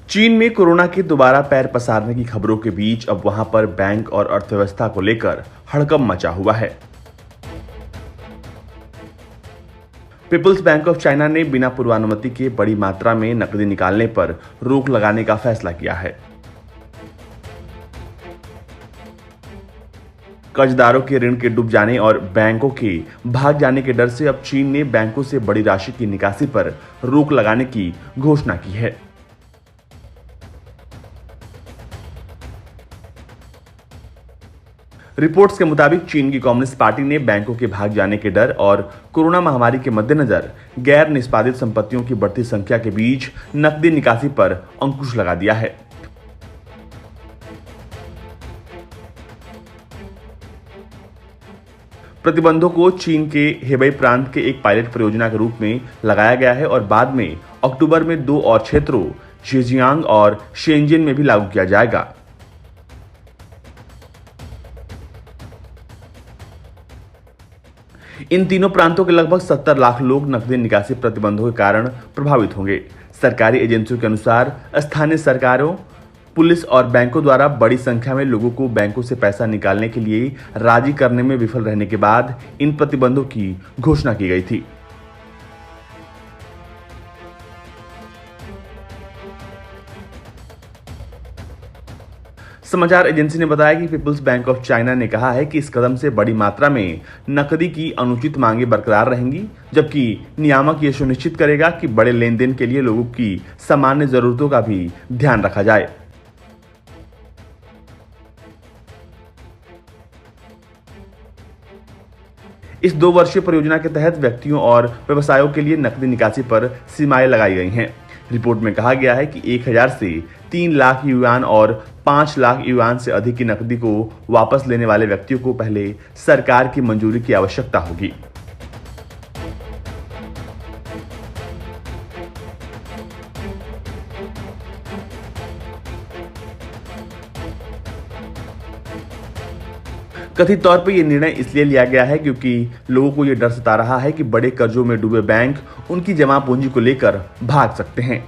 चीन में कोरोना के दोबारा पैर पसारने की खबरों के बीच अब वहां पर बैंक और अर्थव्यवस्था को लेकर हड़कंप मचा हुआ है। पीपुल्स बैंक ऑफ चाइना ने बिना पूर्वानुमति के बड़ी मात्रा में नकदी निकालने पर रोक लगाने का फैसला किया है। कर्जदारों के ऋण के डूब जाने और बैंकों के भाग जाने के डर से अब चीन ने बैंकों से बड़ी राशि की निकासी पर रोक लगाने की घोषणा की है। रिपोर्ट्स के मुताबिक चीन की कम्युनिस्ट पार्टी ने बैंकों के भाग जाने के डर और कोरोना महामारी के मद्देनजर गैर निष्पादित संपत्तियों की बढ़ती संख्या के बीच नकदी निकासी पर अंकुश लगा दिया है। प्रतिबंधों को चीन के हेबेई प्रांत के एक पायलट परियोजना के रूप में लगाया गया है और बाद में अक्टूबर में 2 और क्षेत्रों ज़ेजियांग और शेनज़ेन में भी लागू किया जाएगा। इन तीनों प्रांतों के लगभग 70 लाख लोग नकदी निकासी प्रतिबंधों के कारण प्रभावित होंगे। सरकारी एजेंसियों के अनुसार स्थानीय सरकारों, पुलिस और बैंकों द्वारा बड़ी संख्या में लोगों को बैंकों से पैसा निकालने के लिए राजी करने में विफल रहने के बाद इन प्रतिबंधों की घोषणा की गई थी। समाचार एजेंसी ने बताया कि पीपुल्स बैंक ऑफ चाइना ने कहा है कि इस कदम से बड़ी मात्रा में नकदी की अनुचित मांगें बरकरार रहेंगी, जबकि नियामक यह सुनिश्चित करेगा कि बड़े लेन देन के लिए लोगों की सामान्य जरूरतों का भी ध्यान रखा जाए। इस 2 वर्षीय परियोजना के तहत व्यक्तियों और व्यवसायों के लिए नकदी निकासी पर सीमाएं लगाई गई हैं। रिपोर्ट में कहा गया है कि 1000 से 3 लाख युआन और 5 लाख युआन से अधिक की नकदी को वापस लेने वाले व्यक्तियों को पहले सरकार की मंजूरी की आवश्यकता होगी। कथित तौर पर यह निर्णय इसलिए लिया गया है क्योंकि लोगों को यह डर सता रहा है कि बड़े कर्जों में डूबे बैंक उनकी जमा पूंजी को लेकर भाग सकते हैं।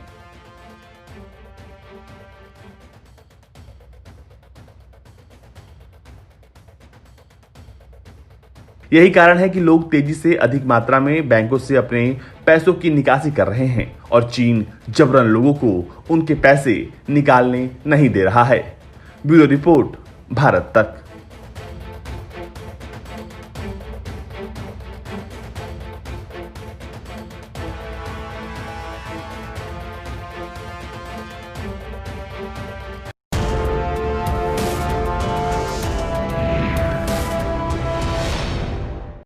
यही कारण है कि लोग तेजी से अधिक मात्रा में बैंकों से अपने पैसों की निकासी कर रहे हैं और चीन जबरन लोगों को उनके पैसे निकालने नहीं दे रहा है। ब्यूरो रिपोर्ट, भारत तक।